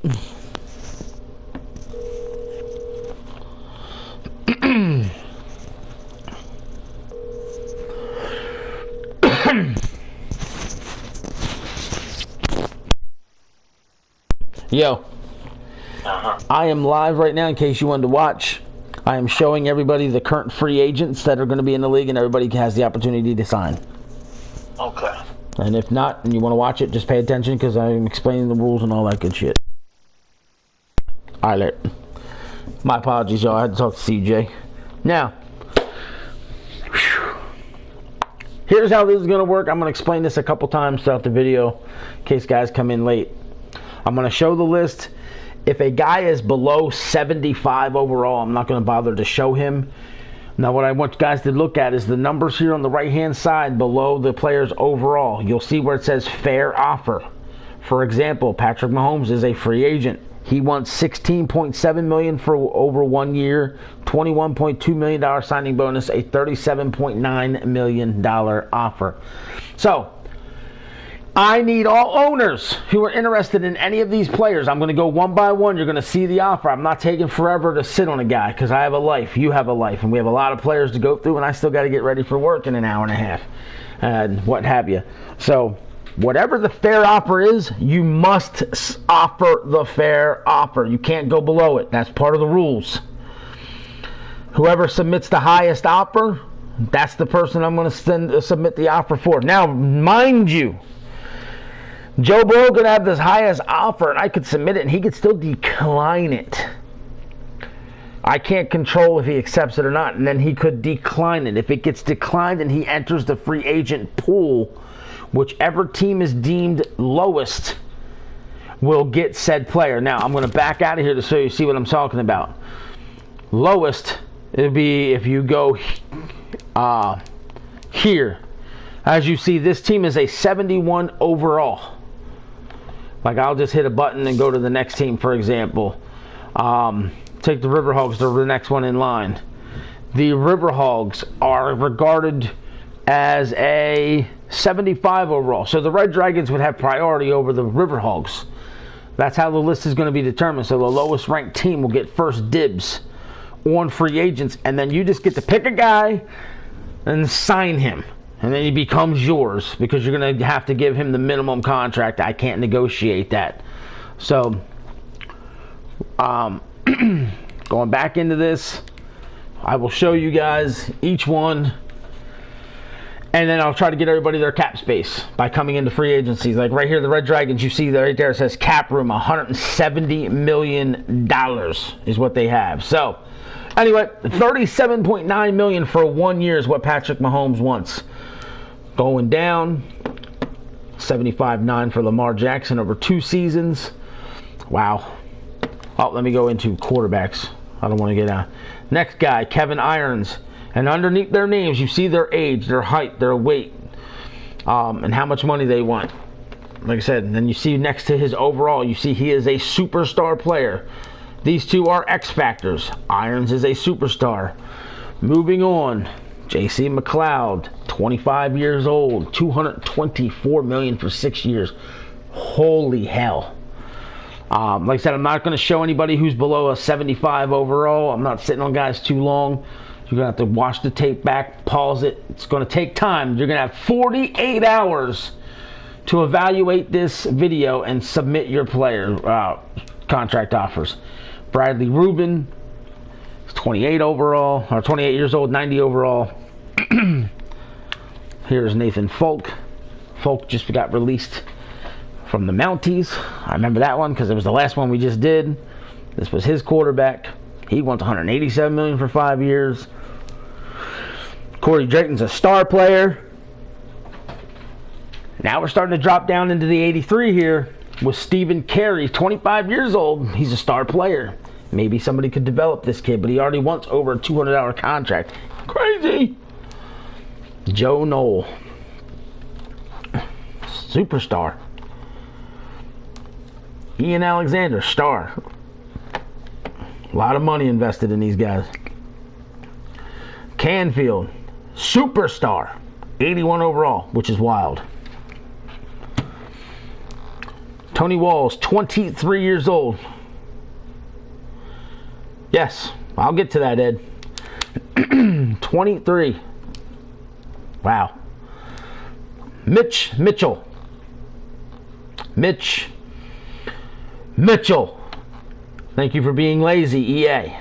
Yo, I am live right now in case you wanted to watch. I am showing everybody the current free agents that are going to be in the league, and everybody has the opportunity to sign. Okay. And if not, and you want to watch it, just pay attention because I'm explaining the rules and all that good shit. Alright, my apologies, y'all. I had to talk to CJ. Now, here's how this is going to work. I'm going to explain this a couple times throughout the video in case guys come in late. I'm going to show the list. If a guy is below 75 overall, I'm not going to bother to show him. Now, what I want you guys to look at is the numbers here on the right-hand side below the players overall. You'll see where it says fair offer. For example, Patrick Mahomes is a free agent. He wants $16.7 million for over 1 year, $21.2 million signing bonus, a $37.9 million offer. So, I need all owners who are interested in any of these players. I'm going to go one by one. You're going to see the offer. I'm not taking forever to sit on a guy because I have a life. You have a life. And we have a lot of players to go through, and I still got to get ready for work in an hour and a half and what have you. So whatever the fair offer is, you must offer the fair offer. You can't go below it. That's part of the rules. Whoever submits the highest offer, that's the person I'm going to submit the offer for. Now, mind you, Joe Burrow could have this highest offer, and I could submit it, and he could still decline it. I can't control if he accepts it or not, and then he could decline it. If it gets declined and he enters the free agent pool, whichever team is deemed lowest will get said player. Now, I'm going to back out of here to so you see what I'm talking about. Lowest, it would be if you go here. As you see, this team is a 71 overall. Like, I'll just hit a button and go to the next team, for example. Take the Riverhogs to the next one in line. The Riverhogs are regarded as a 75 overall. So the Red Dragons would have priority over the Riverhogs. That's how the list is going to be determined. So the lowest ranked team will get first dibs on free agents. And then you just get to pick a guy and sign him. And then he becomes yours because you're going to have to give him the minimum contract. I can't negotiate that. So, going back into this, I will show you guys each one. And then I'll try to get everybody their cap space by coming into free agencies. Like right here, the Red Dragons, you see right there, it says cap room, $170 million is what they have. So, anyway, $37.9 million for 1 year is what Patrick Mahomes wants. Going down, $75.9 for Lamar Jackson over 2 seasons. Wow. Oh, let me go into quarterbacks. I don't want to get out. Next guy, Kevin Irons. And underneath their names, you see their age, their height, their weight, and how much money they want. Like I said, and then you see next to his overall, you see he is a superstar player. These two are X factors. Irons is a superstar. Moving on, J.C. McLeod, 25 years old, $224 million for 6 years. Holy hell. Like I said, I'm not going to show anybody who's below a 75 overall. I'm not sitting on guys too long. You're going to have to watch the tape back, pause it. It's going to take time. You're going to have 48 hours to evaluate this video and submit your player contract offers. Bradley Rubin, 28 overall, or 28 years old, 90 overall. Here's Nathan Folk. Folk just got released from the Mounties. I remember that one because it was the last one we just did. This was his quarterback. He wants $187 million for 5 years. Corey Drayton's a star player. Now we're starting to drop down into the 83 here with Stephen Carey, 25 years old. He's a star player. Maybe somebody could develop this kid, but he already wants over a $200 contract. Crazy. Joe Knoll, superstar. Ian Alexander, star. A lot of money invested in these guys. Canfield, superstar. 81 overall, which is wild. Tony Walls, 23 years old. Yes, I'll get to that, Ed. 23. Wow. Mitch Mitchell. Mitch Mitchell. Thank you for being lazy, EA.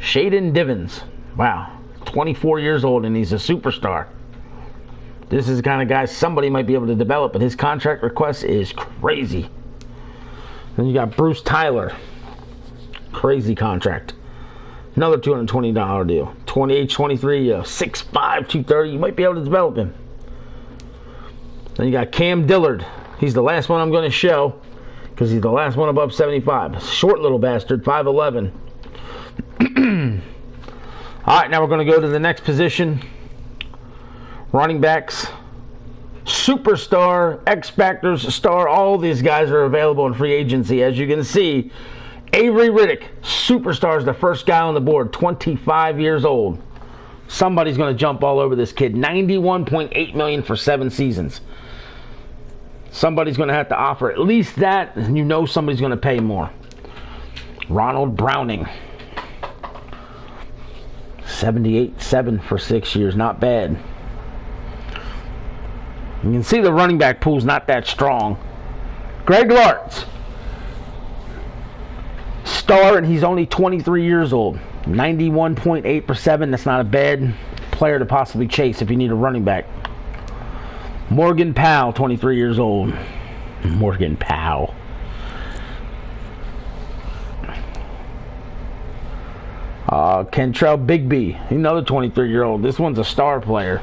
Shaden Divins. Wow. 24 years old, and he's a superstar. This is the kind of guy somebody might be able to develop, but his contract request is crazy. Then you got Bruce Tyler. Crazy contract. Another $220 deal. 28, 23, 6'5", 230. You might be able to develop him. Then you got Cam Dillard. He's the last one I'm going to show because he's the last one above 75. Short little bastard, 5'11". All right, now we're going to go to the next position. Running backs. Superstar, X Factors, star, all these guys are available in free agency. As you can see, Avery Riddick, superstar, is the first guy on the board, 25 years old. Somebody's going to jump all over this kid. $91.8 million for 7 seasons. Somebody's going to have to offer at least that, and you know somebody's going to pay more. Ronald Browning, 78.7 for 6 years, not bad. You can see the running back pool's not that strong. Greg Lartz, star, and he's only 23 years old. 91.8 for 7. That's not a bad player to possibly chase if you need a running back. Morgan Powell, 23 years old. Morgan Powell. Kentrell Bigby, another 23-year-old. This one's a star player.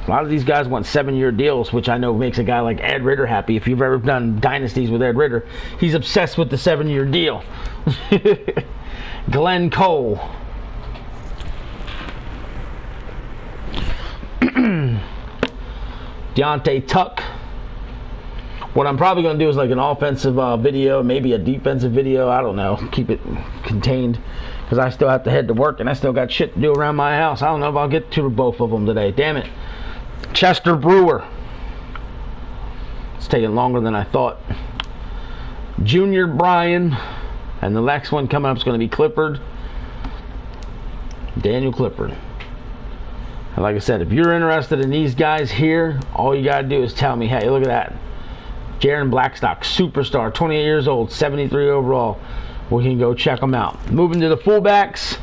A lot of these guys want 7-year deals, which I know makes a guy like Ed Ritter happy. If you've ever done dynasties with Ed Ritter, he's obsessed with the 7-year deal. Glenn Cole. Deontay Tuck. What I'm probably going to do is like an offensive video, maybe a defensive video. I don't know. Keep it contained because I still have to head to work and I still got shit to do around my house. I don't know if I'll get to both of them today. Damn it. Chester Brewer. It's taking longer than I thought. Junior Bryan. And the next one coming up is going to be Clifford. Daniel Clifford. And like I said, if you're interested in these guys here, all you got to do is tell me, hey, look at that. Jaron Blackstock, superstar, 28 years old, 73 overall. We can go check them out. Moving to the fullbacks.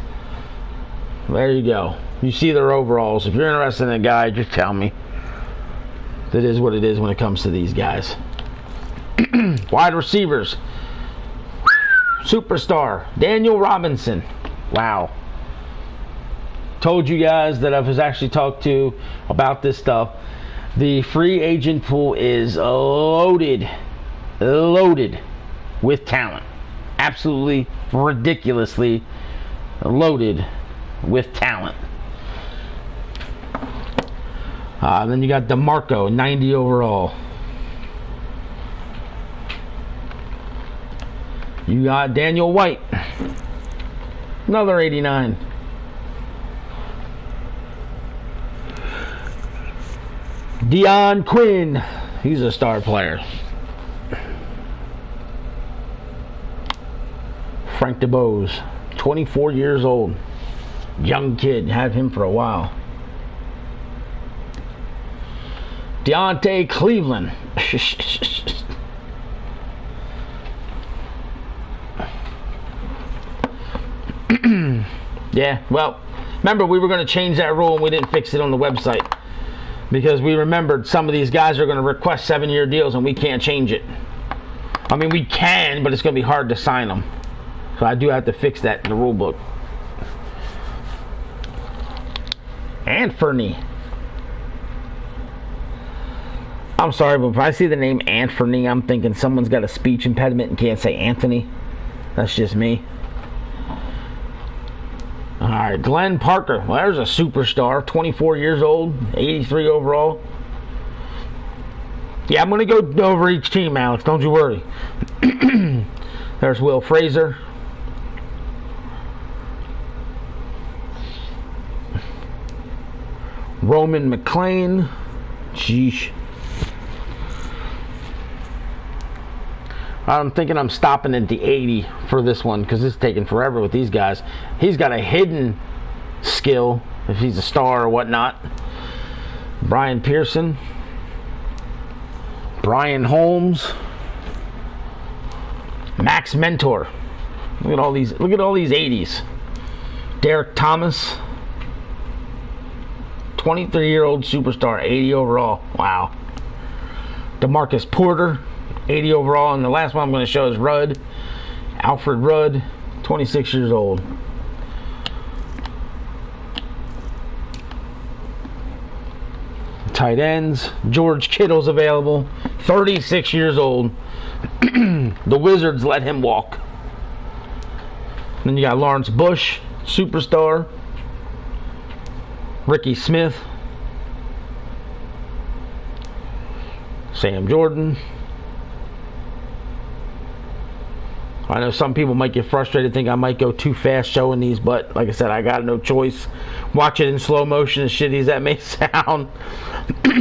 There you go. You see their overalls. If you're interested in a guy, just tell me. That is what it is when it comes to these guys. Wide receivers. Superstar, Daniel Robinson. Wow. Told you guys that I was actually talked to about this stuff. The free agent pool is loaded with talent. Absolutely ridiculously loaded with talent. Then you got DeMarco, 90 overall. You got Daniel White, another 89. Deion Quinn, he's a star player. Frank DeBose, 24 years old. Young kid, had him for a while. Deontay Cleveland. Yeah, well, remember we were going to change that rule and we didn't fix it on the website because we remembered some of these guys are going to request 7-year deals and we can't change it. I mean, we can, but it's going to be hard to sign them. So I do have to fix that in the rule book. Anthony. I'm sorry, but if I see the name Anthony, I'm thinking someone's got a speech impediment and can't say Anthony. That's just me. Alright, Glenn Parker. Well, there's a superstar. 24 years old. 83 overall. Yeah, I'm going to go over each team, Alex. Don't you worry. There's Will Frazier. Roman McClain. Sheesh. I'm thinking I'm stopping at the 80 for this one because it's taking forever with these guys. He's got a hidden skill if he's a star or whatnot. Brian Pearson, Brian Holmes, Max Mentor. Look at all these 80s. Derek Thomas, 23-year-old superstar, 80 overall. Wow. DeMarcus Porter, 80 overall. And the last one I'm going to show is Rudd, Alfred Rudd, 26 years old. Tight ends, George Kittle's available, 36 years old. The Wizards let him walk. Then you got Lawrence Bush, superstar. Ricky Smith, Sam Jordan. I know some people might get frustrated, think I might go too fast showing these, but like I said, I got no choice. Watch it in slow motion, as shitty as that may sound.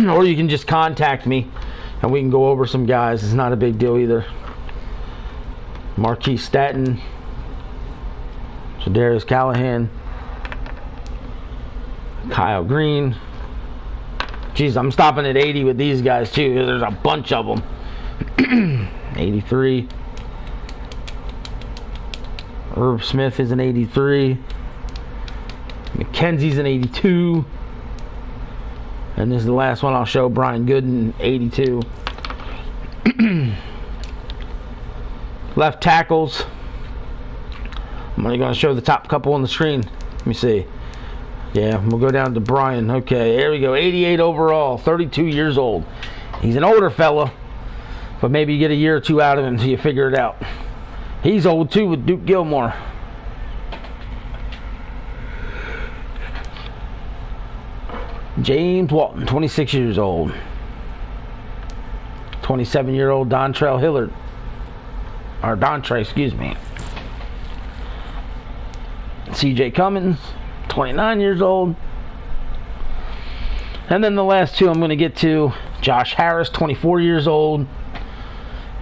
Or you can just contact me and we can go over some guys. It's not a big deal either. Marquise Staten, Darius Callahan, Kyle Green. Jeez, I'm stopping at 80 with these guys too. There's a bunch of them. 83. Irv Smith is an 83. McKenzie's an 82. And this is the last one I'll show, Brian Gooden, 82. Left tackles. I'm only going to show the top couple on the screen. Let me see. Yeah, we'll go down to Brian. Okay, there we go. 88 overall, 32 years old. He's an older fella, but maybe you get a year or two out of him until you figure it out. He's old too with Duke Gilmore. James Walton, 26 years old. 27-year-old Dontrell Hillard. Or Dontre, excuse me. CJ Cummins, 29 years old. And then the last two I'm going to get to, Josh Harris, 24 years old.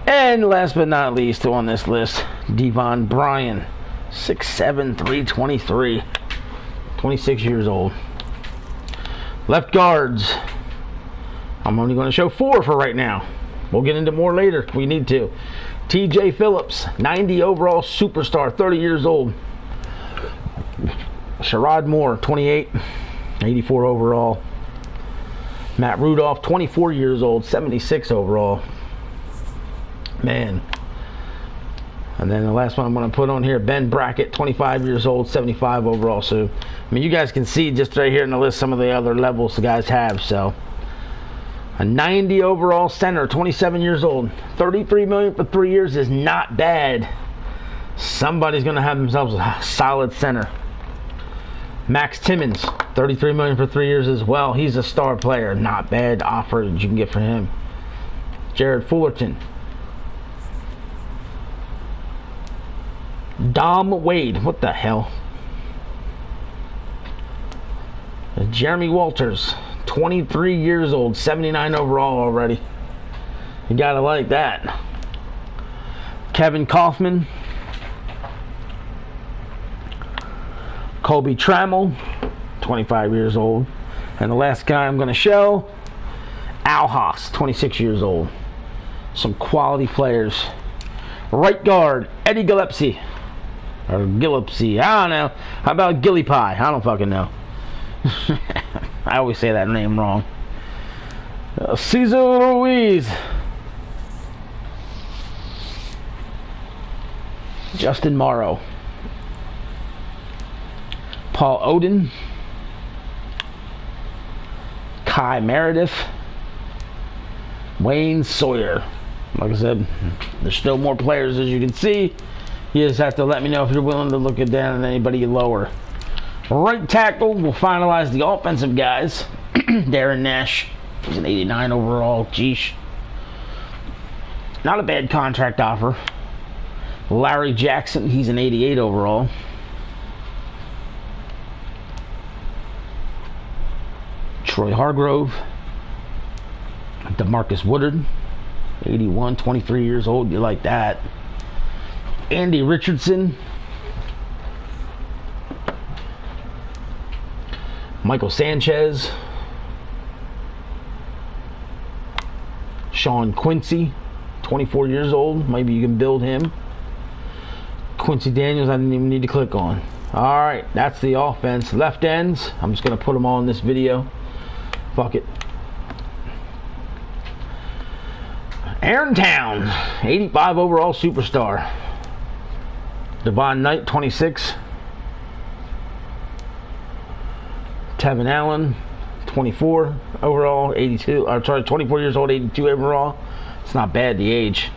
And last but not least on this list, Devon Bryan, 6'7", 323, 26 years old. Left guards, I'm only going to show 4 for right now. We'll get into more later if we need to. TJ Phillips, 90 overall superstar, 30 years old. Sherrod Moore, 28, 84 overall. Matt Rudolph, 24 years old, 76 overall. Man. And then the last one I'm going to put on here, Ben Brackett, 25 years old, 75 overall. So, I mean, you guys can see just right here in the list some of the other levels the guys have. So, a 90 overall center, 27 years old, $33 million for 3 years is not bad. Somebody's going to have themselves a solid center. Max Timmons, $33 million for 3 years as well. He's a star player. Not bad offer that you can get for him. Jared Fullerton. Dom Wade. What the hell? Jeremy Walters, 23 years old, 79 overall already. You gotta like that. Kevin Kaufman. Kobe Trammell, 25 years old. And the last guy I'm going to show, Al Haas, 26 years old. Some quality players. Right guard, Eddie Gillespie. Or Gillespie, I don't know. How about Gilly Pie? I don't fucking know. I always say that name wrong. Cesar Ruiz. Justin Morrow. Paul Oden, Kai Meredith, Wayne Sawyer. Like I said, there's still more players as you can see. You just have to let me know if you're willing to look it down at anybody lower. Right tackle, we'll finalize the offensive guys. Darren Nash, he's an 89 overall. Geesh. Not a bad contract offer. Larry Jackson, he's an 88 overall. Troy Hargrove, DeMarcus Woodard, 81, 23 years old. You like that. Andy Richardson. Michael Sanchez. Sean Quincy, 24 years old. Maybe you can build him. Quincy Daniels, I didn't even need to click on. Alright, that's the offense. Left ends, I'm just going to put them all in this video. Fuck it. Aaron Towns, 85 overall superstar. Devon Knight, 26. Tevin Allen, 24 overall, 82. Or sorry, 24 years old, 82 overall. It's not bad, the age.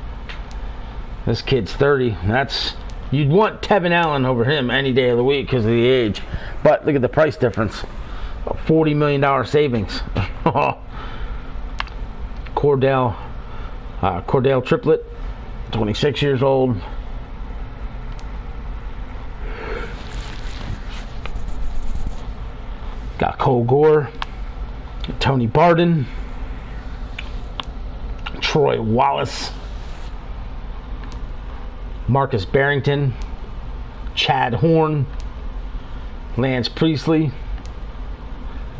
This kid's 30. That's, you'd want Tevin Allen over him any day of the week because of the age. But look at the price difference. A $40 million savings. Cordell Triplet, 26 years old. Got Cole Gore, Tony Barden, Troy Wallace, Marcus Barrington, Chad Horn, Lance Priestley,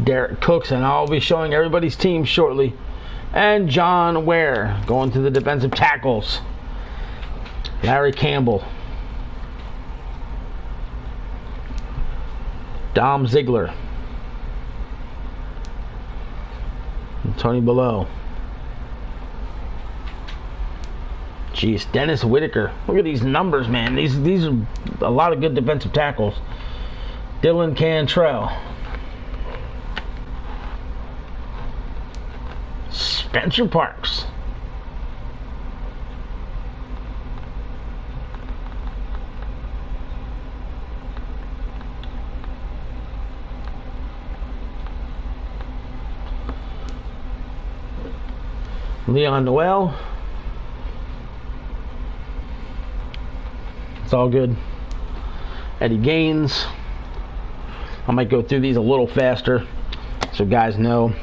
Derek Cooks, and I'll be showing everybody's team shortly. And John Ware going to the defensive tackles. Larry Campbell, Dom Ziegler, Tony Below. Jeez, Dennis Whitaker. Look at these numbers, man. These are a lot of good defensive tackles. Dylan Cantrell. Spencer Parks. Leon Noel. It's all good. Eddie Gaines. I might go through these a little faster so guys know.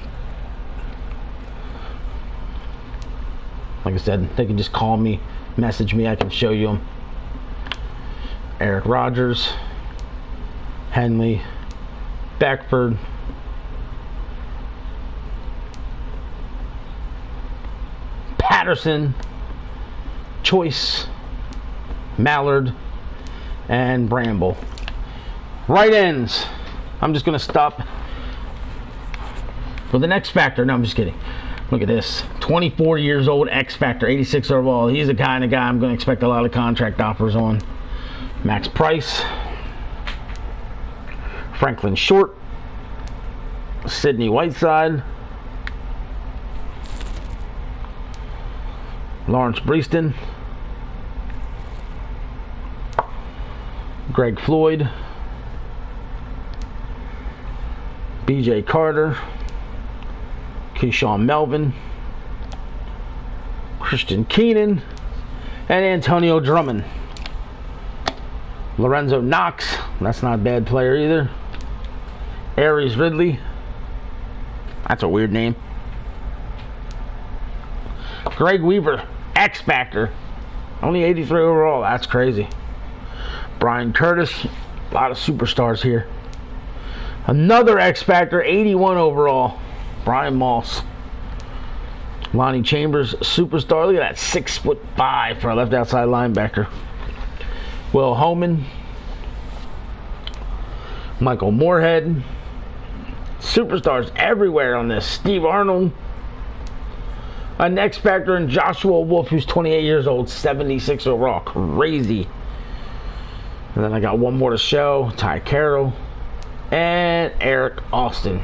Like I said, they can just call me, message me, I can show you them. Eric Rogers, Henley, Beckford, Patterson, Choice, Mallard, and Bramble. Right ends. I'm just going to stop for the next factor. No, I'm just kidding. Look at this. 24 years old, X Factor, 86 overall. He's the kind of guy I'm going to expect a lot of contract offers on. Max Price, Franklin Short, Sidney Whiteside, Lawrence Breaston, Greg Floyd, BJ Carter, Keyshawn Melvin, Christian Keenan, and Antonio Drummond. Lorenzo Knox, that's not a bad player either. Aries Ridley, that's a weird name. Greg Weaver, X Factor, only 83 overall, that's crazy. Brian Curtis, a lot of superstars here. Another X Factor, 81 overall, Brian Moss. Lonnie Chambers, superstar. Look at that, 6'5" for a left outside linebacker. Will Holman, Michael Moorhead. Superstars everywhere on this. Steve Arnold. An X Factor and Joshua Wolf, who's 28 years old, 76 overall. Crazy. And then I got one more to show. Ty Carroll and Eric Austin.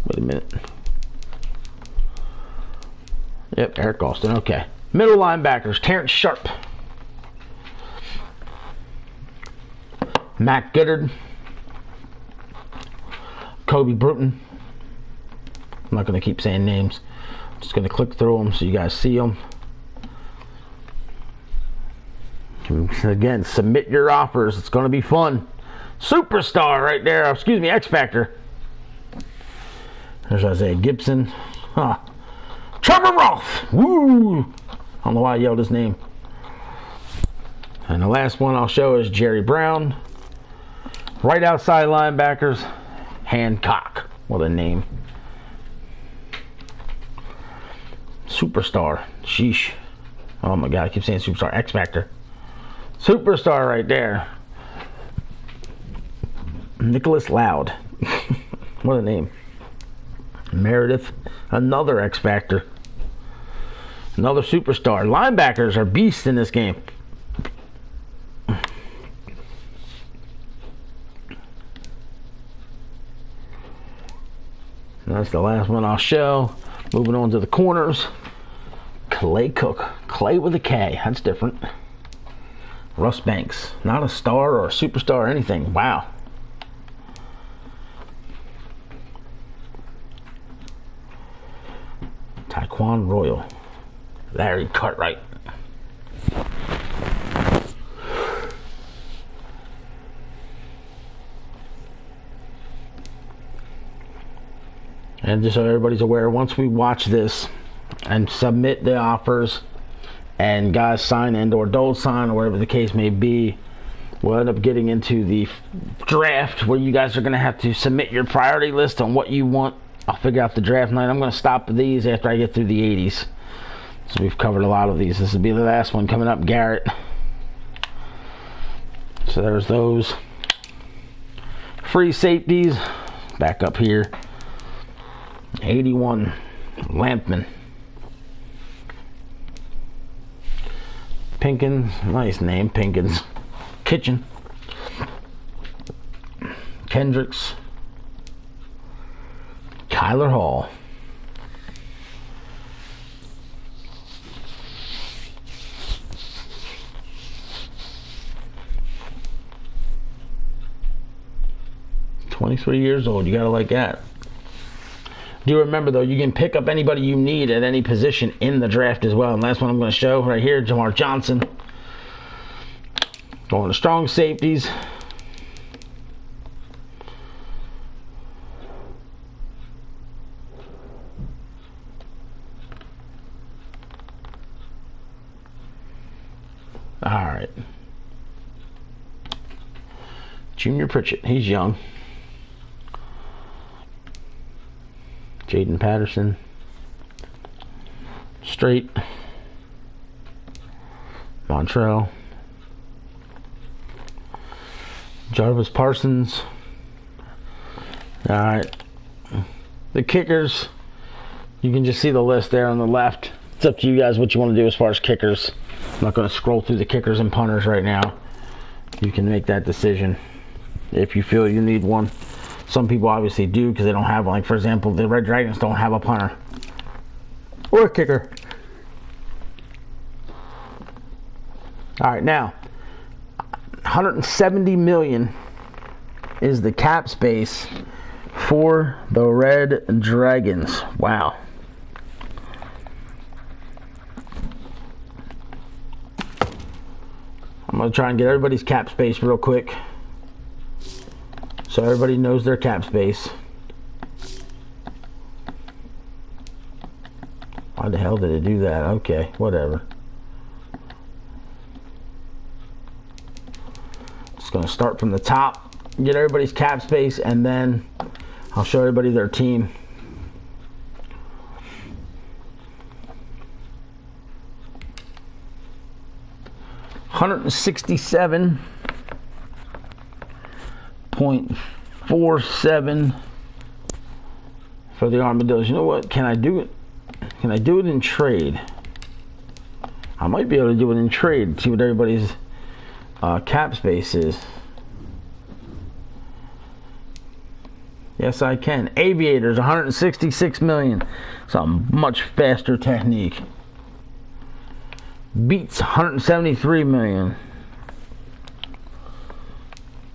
Wait a minute. Yep, Eric Austin. Okay. Middle linebackers, Terrence Sharp, Matt Goodard, Kobe Bruton. I'm not going to keep saying names. I'm just going to click through them so you guys see them. Again, submit your offers. It's going to be fun. Superstar right there. Excuse me, X Factor. There's Isaiah Gibson. Huh. Trevor Roth. Woo! I don't know why I yelled his name. And the last one I'll show is Jerry Brown. Right outside linebackers, Hancock. What a name. Superstar. Sheesh. Oh my God, I keep saying superstar. X Factor. Superstar right there. Nicholas Loud. What a name. Meredith. Another X Factor. Another superstar. Linebackers are beasts in this game. That's the last one I'll show. Moving on to the corners. Clay Cook. Clay with a K. That's different. Russ Banks. Not a star or a superstar or anything. Wow. Taekwon Royal. Larry Cartwright. And just so everybody's aware, once we watch this and submit the offers and guys sign and or don't sign or whatever the case may be, we'll end up getting into the draft where you guys are going to have to submit your priority list on what you want. I'll figure out the draft night. I'm going to stop these after I get through the 80s. So we've covered a lot of these. This will be the last one coming up, Garrett. So there's those. Free safeties. Back up here. 81, Lampman. Pinkins, nice name, Pinkins. Kitchen. Kendricks. Kyler Hall. "23 years old, you gotta like that." Do remember though, you can pick up anybody you need at any position in the draft as well. And last one I'm going to show right here, Jamar Johnson. Going to strong safeties. Alright. Junior Pritchett, he's young. Jaden Patterson. Straight. Montrell. Jarvis Parsons. Alright. The kickers. You can just see the list there on the left. It's up to you guys what you want to do as far as kickers. I'm not going to scroll through the kickers and punters right now. You can make that decision if you feel you need one. Some people obviously do because they don't have one. Like, for example, the Red Dragons don't have a punter or a kicker. All right, now, 170 million is the cap space for the Red Dragons. Wow. I'm going to try and get everybody's cap space real quick, so everybody knows their cap space. Why the hell did it do that? Okay, whatever. Just gonna start from the top, get everybody's cap space, and then I'll show everybody their team. $167.47 for the Armadillos. You know what? Can I do it? Can I do it in trade? I might be able to do it in trade. See what everybody's cap space is. Yes, I can. Aviators, 166 million. It's a much faster technique. Beats, 173 million.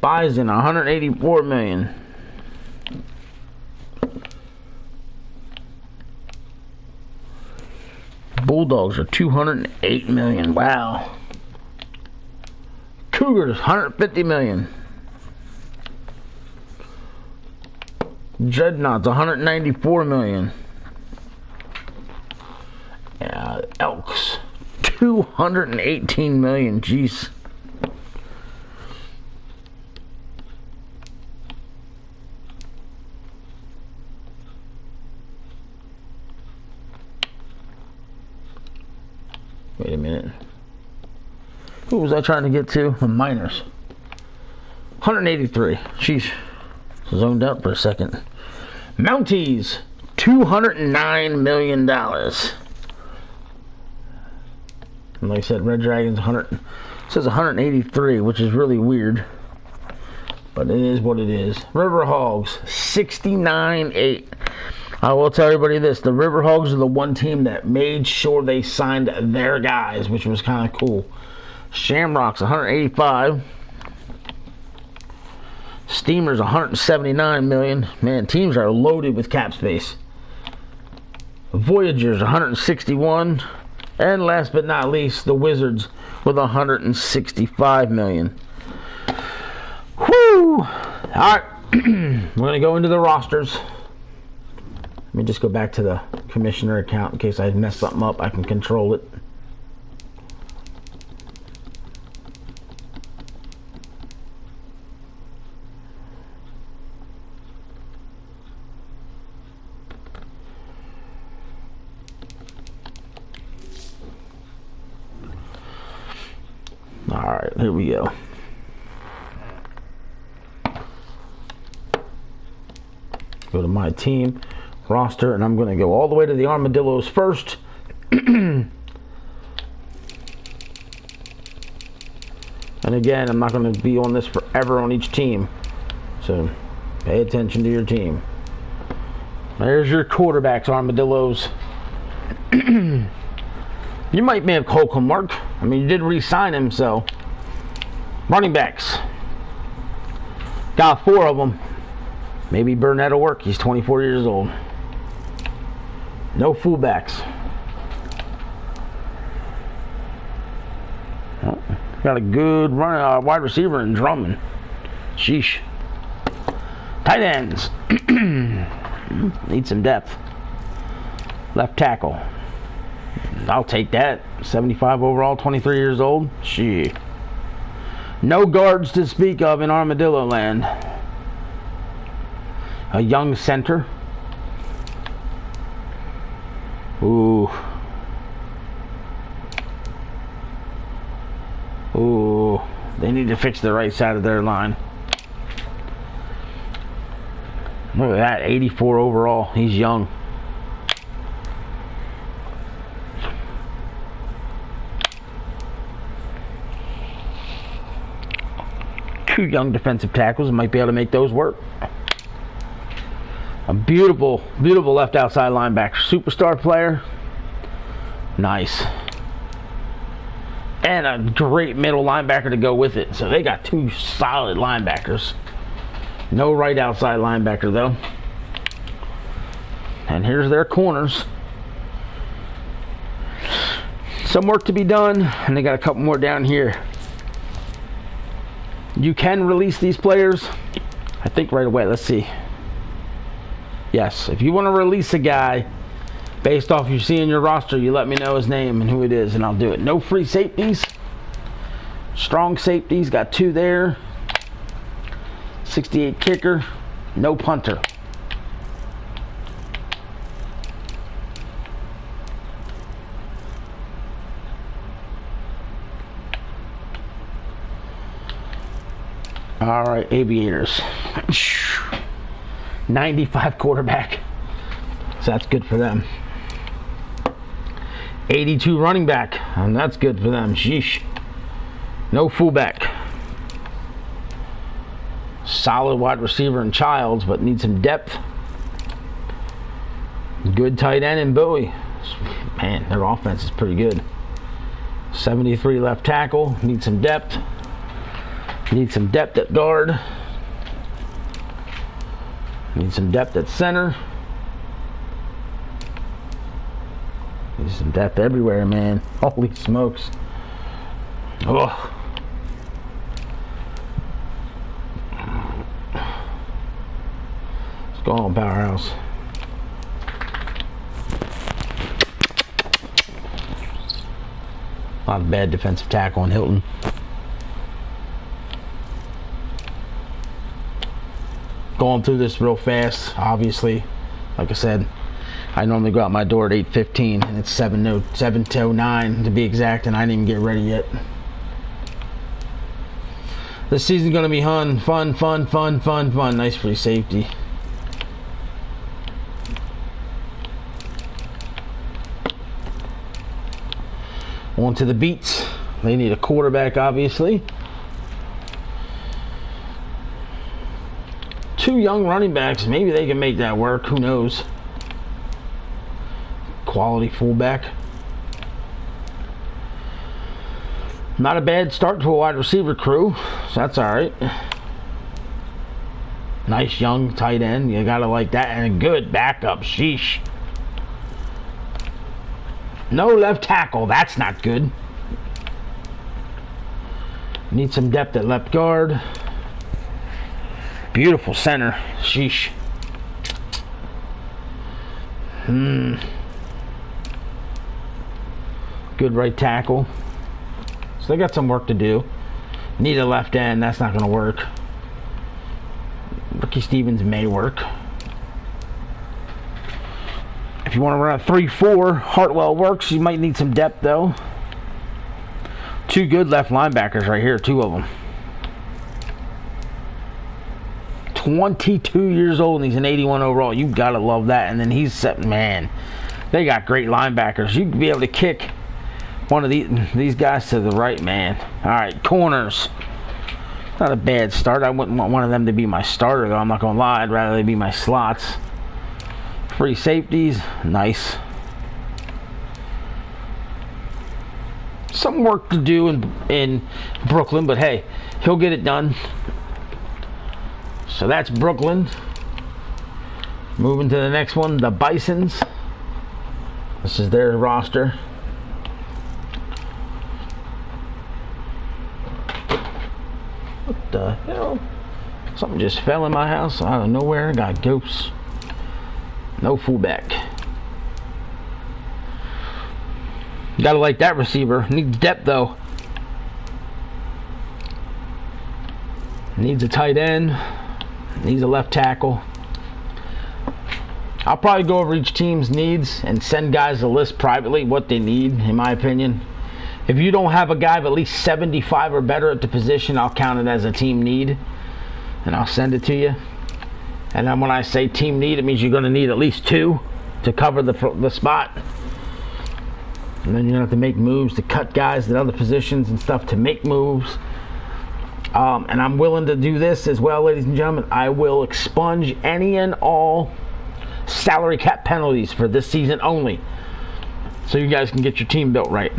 Bison, 184 million. Bulldogs are 208 million. Wow. Cougars, 150 million. Dreadnoughts, 194 million. Elks, 218 million. Jeez. Wait a minute. Who was I trying to get to? The miners. 183. Sheesh. Zoned out for a second. Mounties, $209 million. And like I said, Red Dragon's 100. It says 183, which is really weird. But it is what it is. River Hogs, 69.8. I will tell everybody this. The River Hogs are the one team that made sure they signed their guys, which was kind of cool. Shamrocks, 185. Steamers, 179 million. Man, teams are loaded with cap space. Voyagers, 161. And last but not least, the Wizards with 165 million. Whoo! Alright, we're going to go into the rosters. Let me just go back to the commissioner account in case I mess something up. I can control it. Alright, here we go. Go to my team roster, and I'm going to go all the way to the Armadillos first. And again, I'm not going to be on this forever on each team. So pay attention to your team. There's your quarterbacks, Armadillos. You might may have Holcomb Mark. I mean, you did re-sign him, so. Running backs. Got 4 of them. Maybe Burnett will work. He's 24 years old. No fullbacks. Oh, got a good wide receiver in Drummond. Sheesh. Tight ends. Need some depth. Left tackle. I'll take that. 75 overall, 23 years old. Shit. No guards to speak of in Armadillo land. A young center. Ooh. Ooh. They need to fix the right side of their line. Look at that. 84 overall. He's young. Two young defensive tackles might be able to make those work. A beautiful, beautiful left outside linebacker. Superstar player. Nice. And a great middle linebacker to go with it. So they got 2 solid linebackers. No right outside linebacker though. And here's their corners. Some work to be done. And they got a couple more down here. You can release these players, I think right away. Let's see. Yes, if you want to release a guy based off you see in your roster, you let me know his name and who it is, and I'll do it. No free safeties. Strong safeties, got 2 there. 68 kicker. No punter. All right, Aviators. 95 quarterback. So that's good for them. 82 running back. And that's good for them. Sheesh. No fullback. Solid wide receiver in Childs, but need some depth. Good tight end in Bowie. Man, their offense is pretty good. 73 left tackle. Need some depth. Need some depth at guard. Need some depth at center. Need some depth everywhere, man. Holy smokes. Oh. Let's Go on, Powerhouse. Not a bad defensive tackle on Hilton. Going through this real fast, obviously. Like I said, I normally go out my door at 8:15 and it's 7:09 to be exact, and I didn't even get ready yet. This season's gonna be fun. Nice free safety. On to the beats. They need a quarterback, obviously. 2 young running backs. Maybe they can make that work. Who knows? Quality fullback. Not a bad start to a wide receiver crew, so that's alright. Nice young tight end. You gotta like that. And a good backup. Sheesh. No left tackle. That's not good. Need some depth at left guard. Beautiful center. Sheesh. Good right tackle. So they got some work to do. Need a left end. That's not going to work. Ricky Stevens may work. If you want to run a 3-4, Hartwell works. You might need some depth, though. 2 good left linebackers right here. 2 of them. 22 years old, and he's an 81 overall. You got to love that. And then he's set, man. They got great linebackers. You could be able to kick one of these guys to the right, man. All right, corners. Not a bad start. I wouldn't want one of them to be my starter, though. I'm not going to lie. I'd rather they be my slots. Free safeties. Nice. Some work to do in Brooklyn, but hey, he'll get it done. So that's Brooklyn. Moving to the next one, the Bisons. This is their roster. What the hell? Something just fell in my house out of nowhere. Got ghosts. No fullback. Gotta like that receiver. Needs depth though. Needs a tight end. Needs a left tackle. I'll probably go over each team's needs and send guys a list privately what they need, in my opinion. If you don't have a guy of at least 75 or better at the position, I'll count it as a team need, and I'll send it to you. And then when I say team need, it means you're going to need at least 2 to cover the spot. And then you're going to have to make moves to cut guys at other positions and stuff to make moves. And I'm willing to do this as well, ladies and gentlemen. I will expunge any and all salary cap penalties for this season only, so you guys can get your team built right.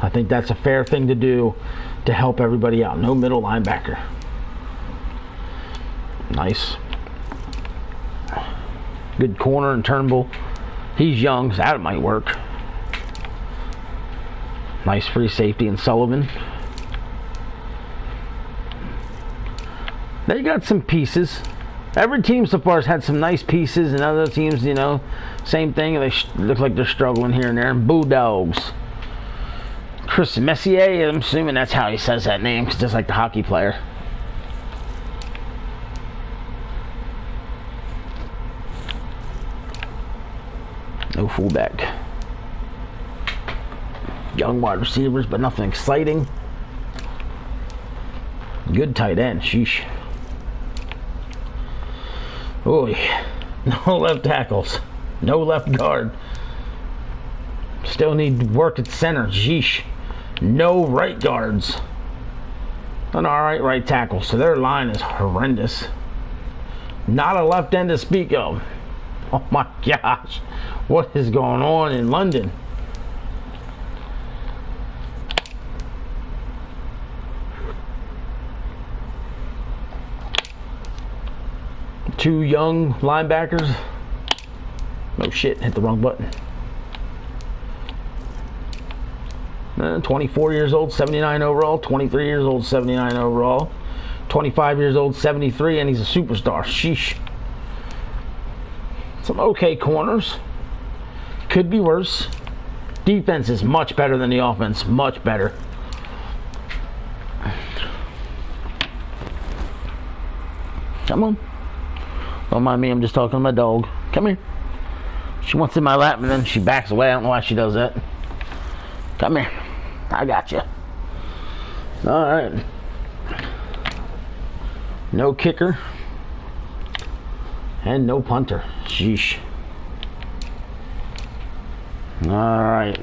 I think that's a fair thing to do to help everybody out. No middle linebacker. Nice. Good corner and Turnbull. He's young, so that might work. Nice free safety in Sullivan. They got some pieces. Every team so far has had some nice pieces, and other teams, you know, same thing. They look like they're struggling here and there. Bulldogs. Chris Messier, I'm assuming that's how he says that name, just like the hockey player. No fullback. Young wide receivers, but nothing exciting. Good tight end. Sheesh. Oh, no left tackles. No left guard. Still need work at center. Sheesh. No right guards. An alright right tackle. So their line is horrendous. Not a left end to speak of. Oh my gosh. What is going on in London? Two young linebackers. Oh shit, hit the wrong button. 24 years old, 79 overall. 23 years old, 79 overall. 25 years old, 73, and he's a superstar. Sheesh. Some okay corners. Could be worse. Defense is much better than the offense. Much better. Come on. Don't mind me, I'm just talking to my dog. Come here. She wants in my lap and then she backs away. I don't know why she does that. Come here. I got you. Alright. No kicker. And no punter. Sheesh. Alright.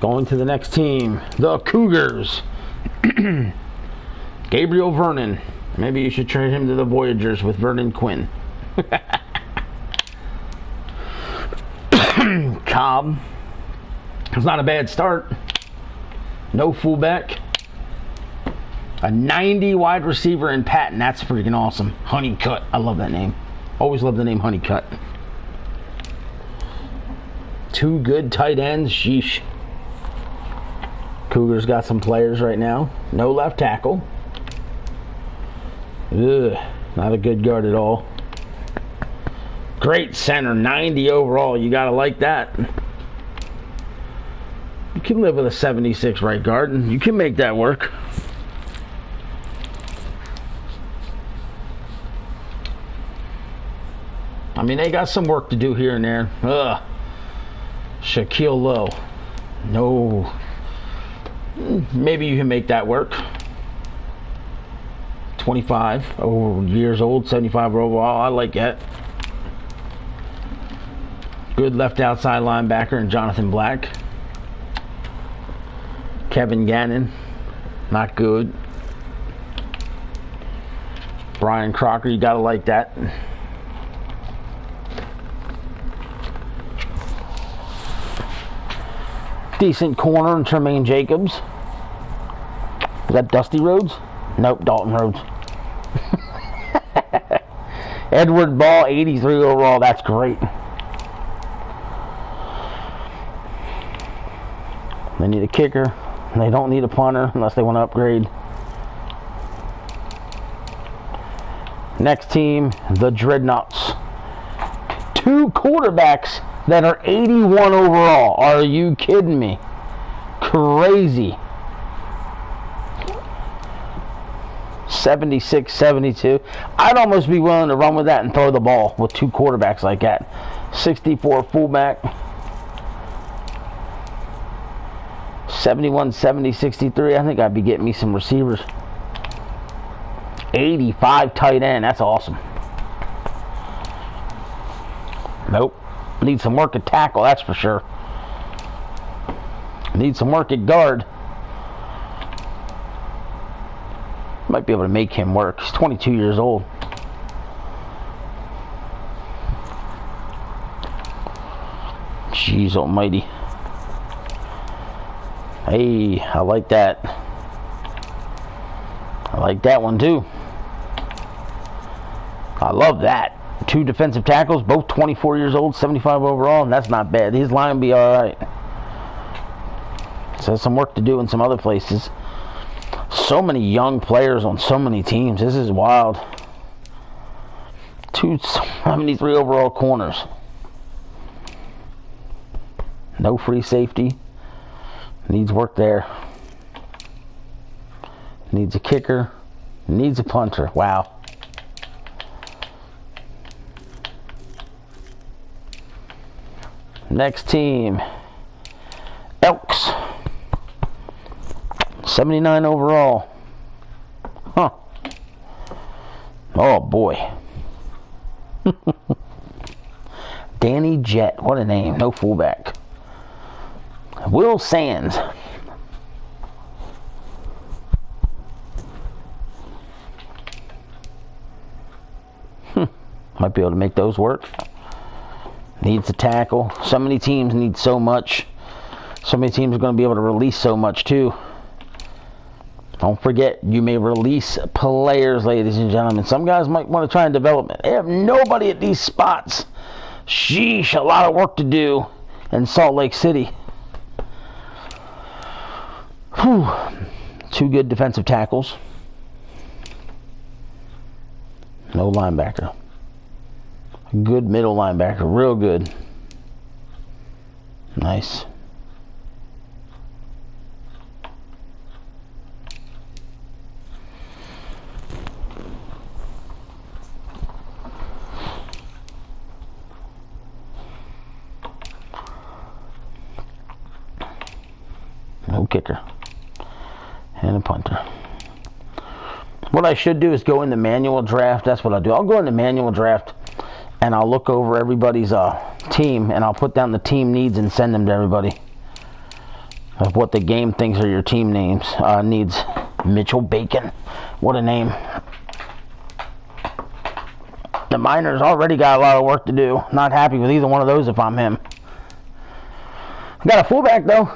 Going to the next team. The Cougars. Gabriel Vernon. Maybe you should trade him to the Voyagers with Vernon Quinn. Cobb. It's not a bad start. No fullback. A 90 wide receiver in Patton. That's freaking awesome. Honeycutt. I love that name. Always love the name Honeycutt. 2 good tight ends. Sheesh. Cougars got some players right now. No left tackle. Ugh, not a good guard at all. Great center. 90 overall. You gotta like that. You can live with a 76 right guard, and you can make that work. I mean, they got some work to do here and there. Ugh. Shaquille Lowe. No. Maybe you can make that work. 25 years old, 75 overall. I like that. Good left outside linebacker and Jonathan Black. Kevin Gannon. Not good. Brian Crocker. You gotta like that. Decent corner in Tremaine Jacobs. Is that Dusty Rhodes? Nope, Dalton Rhodes. Edward Ball, 83 overall. That's great. They need a kicker. They don't need a punter unless they want to upgrade. Next team, the Dreadnoughts. 2 quarterbacks that are 81 overall. Are you kidding me? Crazy. 76, 72. I'd almost be willing to run with that and throw the ball with 2 quarterbacks like that. 64 fullback. 71, 70, 63. I think I'd be getting me some receivers. 85 tight end. That's awesome. Nope. Need some work at tackle, that's for sure. Need some work at guard. Might be able to make him work. He's 22 years old. Jeez almighty. Hey, I like that. I like that one too. I love that. 2 defensive tackles, both 24 years old, 75 overall, and that's not bad. His line will be alright. So some work to do in some other places. So many young players on so many teams. This is wild. 273 overall corners. No free safety. Needs work there. Needs a kicker. Needs a punter. Wow. Next team. Elks. 79 overall. Huh. Oh boy. Danny Jett. What a name. No fullback. Will Sands. Might be able to make those work. Needs a tackle. So many teams need so much. So many teams are going to be able to release so much too. Don't forget, you may release players, ladies and gentlemen. Some guys might want to try and develop it. They have nobody at these spots. Sheesh, a lot of work to do in Salt Lake City. Whew. 2 good defensive tackles. No linebacker. Good middle linebacker. Real good. Nice. No kicker. And a punter. What I should do is go in the manual draft. That's what I'll do. I'll go in the manual draft and I'll look over everybody's team and I'll put down the team needs and send them to everybody of what the game thinks are your team names needs. Mitchell Bacon. What a name. The Miners already got a lot of work to do. Not happy with either one of those if I'm him. Got a fullback though.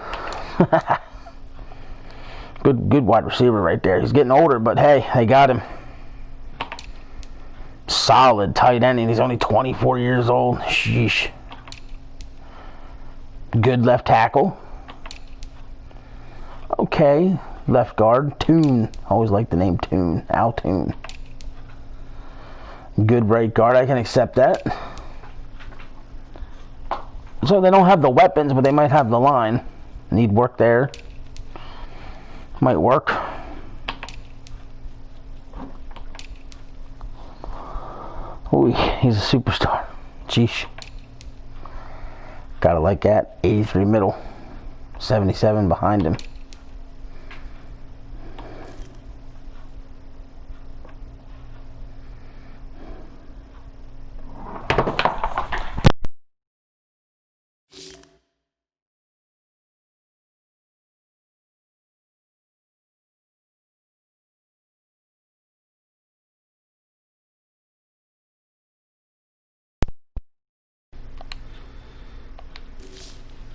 Good wide receiver right there. He's getting older, but hey, they got him. Solid tight end, and he's only 24 years old. Sheesh. Good left tackle. Okay, left guard. Toon. Always like the name Toon. Al Toon. Good right guard. I can accept that. So they don't have the weapons, but they might have the line. Need work there. Might work. Ooh, he's a superstar. Sheesh. Gotta like that. 83 middle. 77 behind him.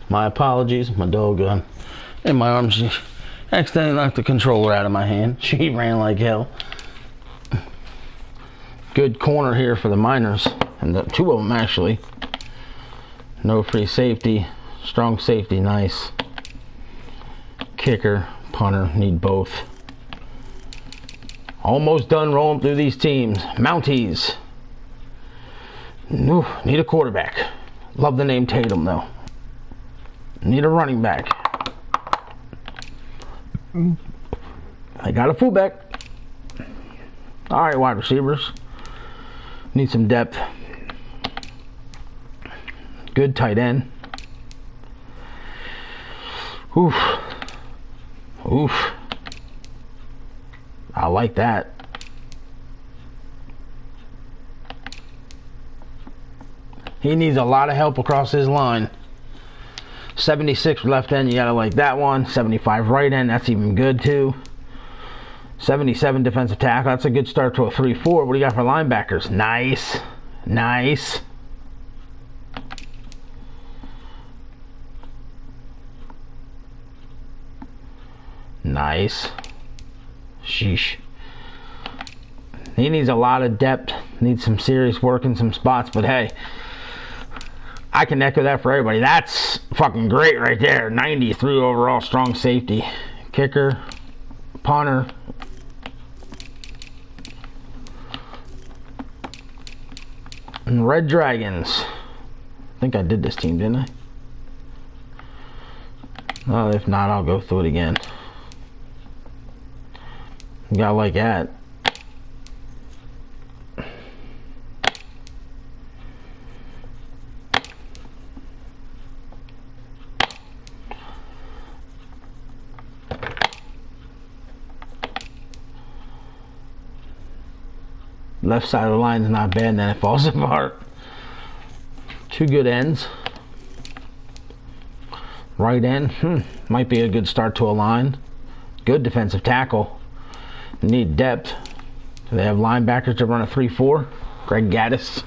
My apologies, my dog in my arms. She accidentally knocked the controller out of my hand. She ran like hell. Good corner here for the Miners, and the two of them actually. No free safety, strong safety, nice. Kicker, punter, need both. Almost done rolling through these teams. Mounties. Ooh, need a quarterback. Love the name Tatum though. Need a running back. I got a fullback. Alright, wide receivers. Need some depth. Good tight end. Oof. Oof. I like that. He needs a lot of help across his line. 76 left end, you gotta like that one. 75 right end, that's even good too. 77 defensive tackle, that's a good start to a 3-4. What do you got for linebackers? Nice. Nice. Nice. Sheesh. He needs a lot of depth. Needs some serious work in some spots, but hey, I can echo that for everybody. That's fucking great right there. 93 overall, strong safety. Kicker, punter. And Red Dragons. I think I did this team, didn't I? Well, if not, I'll go through it again. You gotta like that. Left side of the line is not bad, then it falls apart. Two good ends. Right end, might be a good start to a line. Good defensive tackle. Need depth. They have linebackers to run a 3-4. Greg Gaddis.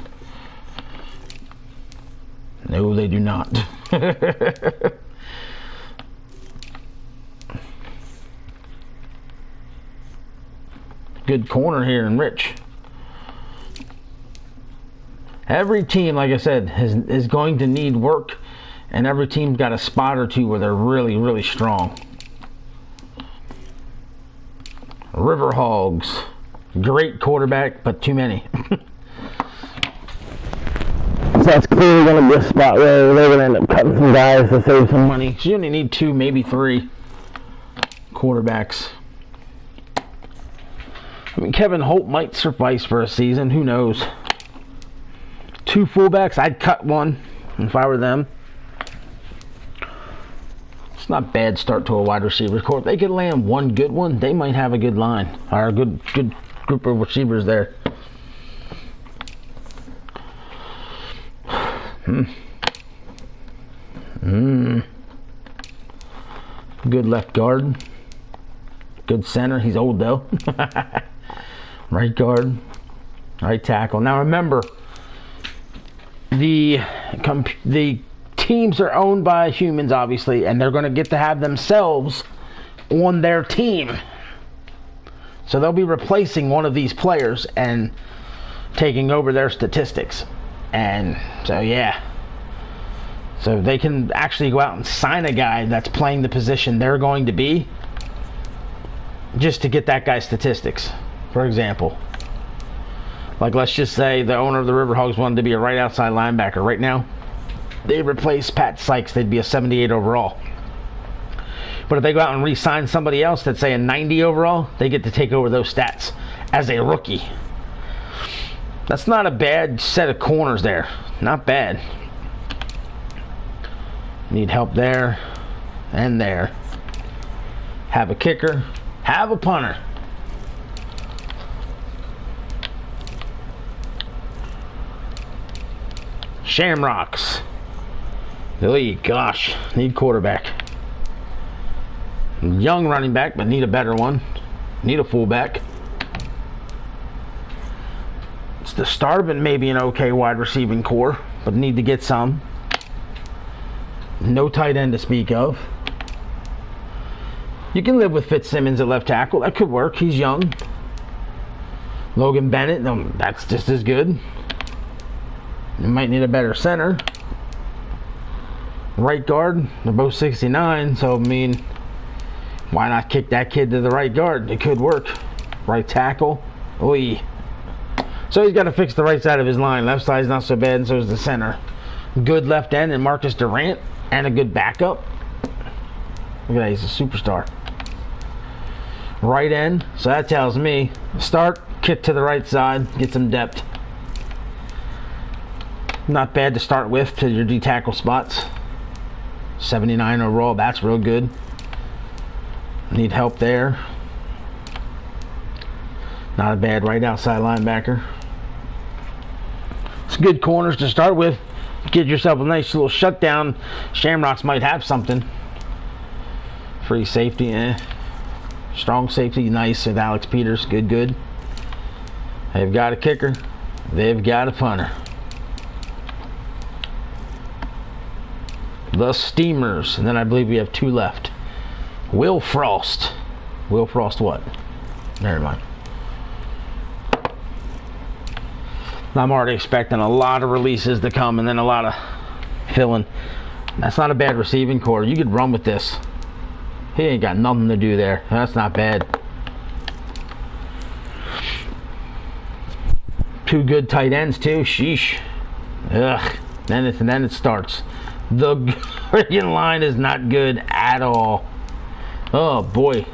No, they do not. Good corner here in Rich. Every team, like I said, is going to need work, and every team's got a spot or two where they're really, really strong. River Hogs. Great quarterback, but too many. So that's clearly going to be a spot where they're going to end up cutting some guys to save some money. So you only need 2, maybe 3 quarterbacks. I mean, Kevin Holt might suffice for a season. Who knows? 2 fullbacks. I'd cut one if I were them. It's not a bad start to a wide receiver core. If they could land one good one, they might have a good line. Or a good group of receivers there. Good left guard. Good center. He's old though. Right guard. Right tackle. Now remember, the teams are owned by humans, obviously, and they're going to get to have themselves on their team. So they'll be replacing one of these players and taking over their statistics. And so, yeah. So they can actually go out and sign a guy that's playing the position they're going to be just to get that guy's statistics. For example, like let's just say the owner of the Riverhogs wanted to be a right outside linebacker. Right now, they replace Pat Sykes, they'd be a 78 overall. But if they go out and re-sign somebody else that's, say, a 90 overall, they get to take over those stats as a rookie. That's not a bad set of corners there. Not bad. Need help there and there. Have a kicker. Have a punter. Shamrocks. Oh, gosh. Need quarterback. Young running back, but need a better one. Need a fullback. It's the start of it, maybe an okay wide receiving core, but need to get some. No tight end to speak of. You can live with Fitzsimmons at left tackle. That could work. He's young. Logan Bennett, no, that's just as good. You might need a better center. Right guard, they're both 69, so I mean, why not kick that kid to the right guard? It could work. Right tackle. Oy. So he's got to fix the right side of his line. Left side's not so bad, and so is the center. Good left end and Marcus Durant, and a good backup. Look at that, he's a superstar. Right end, so that tells me start, kick to the right side, get some depth. Not bad to start with to your D tackle spots. 79 overall, that's real good. Need help there. Not a bad right outside linebacker. It's good corners to start with. Get yourself a nice little shutdown. Shamrocks might have something. Free safety, Strong safety, nice with Alex Peters. Good. They've got a kicker. They've got a punter. The Steamers. And then I believe we have 2 left. Will Frost. Will Frost what? Never mind. I'm already expecting a lot of releases to come and then a lot of filling. That's not a bad receiving core. You could run with this. He ain't got nothing to do there. That's not bad. 2 good tight ends too. Sheesh. Ugh. Then it starts. The freaking line is not good at all. Oh boy.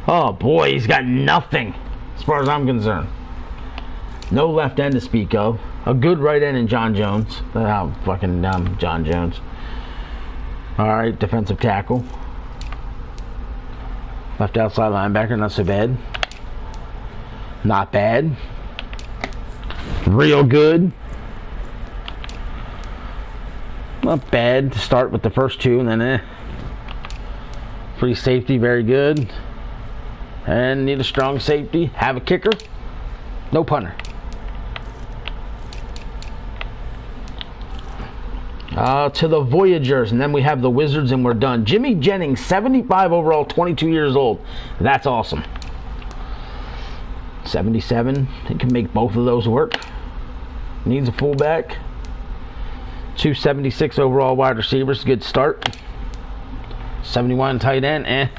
Oh boy, he's got nothing as far as I'm concerned. No left end to speak of. A good right end in John Jones. Oh, fucking dumb John Jones. Alright, defensive tackle. Left outside linebacker, not so bad. Not bad. Real good. Not bad to start with the first 2 and then Free safety, very good. And need a strong safety. Have a kicker. No punter. To the Voyagers, and then we have the Wizards, and we're done. Jimmy Jennings, 75 overall, 22 years old. That's awesome. 77. He can make both of those work. Needs a fullback. 276 overall wide receivers. Good start. 71 tight end.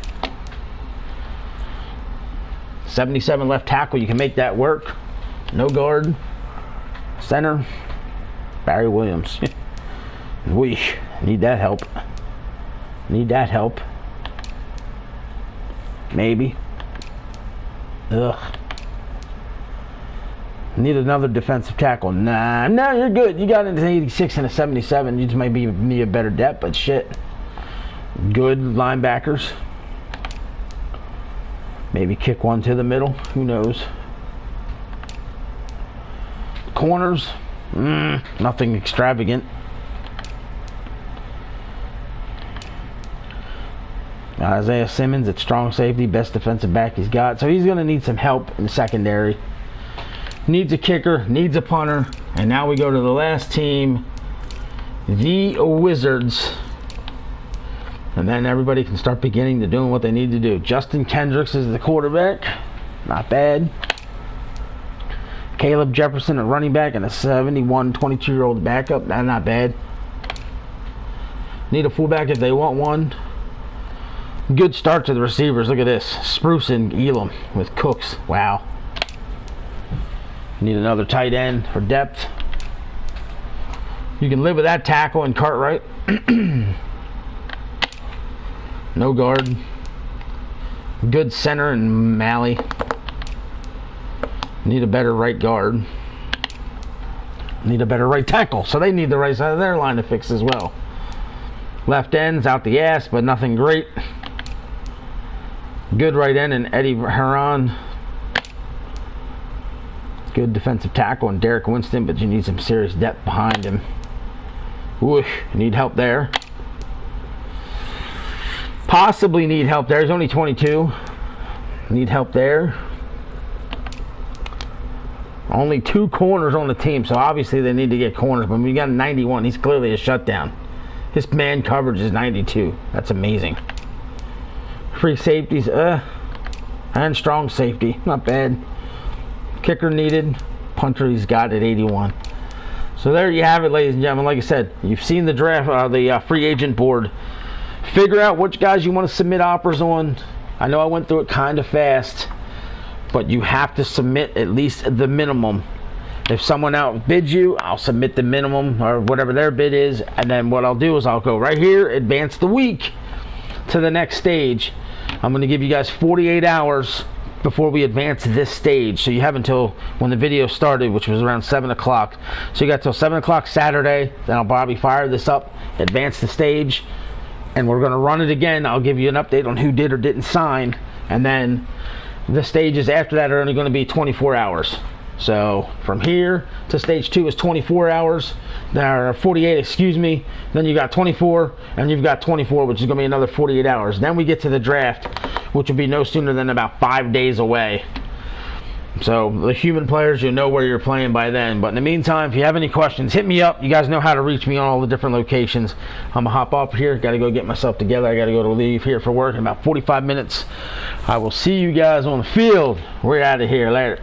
77 left tackle, you can make that work. No guard. Center, Barry Williams. We need that help. Need that help. Maybe. Ugh. Need another defensive tackle. Nah, no, you're good. You got an 86 and a 77. You just might need a better depth, but shit. Good linebackers. Maybe kick one to the middle. Who knows? Corners. Nothing extravagant. Isaiah Simmons at strong safety, best defensive back he's got. So he's going to need some help in the secondary. Needs a kicker, needs a punter. And now we go to the last team, the Wizards. And then everybody can start beginning to doing what they need to do. Justin Kendricks is the quarterback. Not bad. Caleb Jefferson, a running back, and a 71, 22-year-old backup. Not bad. Need a fullback if they want one. Good start to the receivers. Look at this. Spruce and Elam with Cooks. Wow. Need another tight end for depth. You can live with that tackle and Cartwright. No guard. Good center and Malley. Need a better right guard. Need a better right tackle. So they need the right side of their line to fix as well. Left end's out the ass, but nothing great. Good right end and Eddie Heron. Good defensive tackle and Derek Winston, but you need some serious depth behind him. Whoosh, need help there. Possibly need help there. He's only 22. Need help there. Only 2 corners on the team, so obviously they need to get corners. But when you got a 91, he's clearly a shutdown. His man coverage is 92. That's amazing. Free safeties, and strong safety. Not bad. Kicker needed. Punter he's got at 81. So there you have it, ladies and gentlemen. Like I said, you've seen the draft, the free agent board. Figure out which guys you want to submit offers on. I know I went through it kind of fast, but you have to submit at least the minimum. If someone outbids you, I'll submit the minimum or whatever their bid is, and then what I'll do is I'll go right here, advance the week to the next stage. I'm going to give you guys 48 hours before we advance this stage. So you have until when the video started, which was around 7 o'clock. So you got till 7 o'clock Saturday. Then I'll probably fire this up, advance the stage, and we're going to run it again. I'll give you an update on who did or didn't sign. And then the stages after that are only going to be 24 hours. So from here to stage 2 is 24 hours. There are 48, excuse me. Then you got 24, and you've got 24, which is going to be another 48 hours. Then we get to the draft, which will be no sooner than about 5 days away. So the human players, you'll know where you're playing by then. But in the meantime, if you have any questions, hit me up. You guys know how to reach me on all the different locations. I'm going to hop off here. Got to go get myself together. I got to go to leave here for work in about 45 minutes. I will see you guys on the field. We're out of here. Later.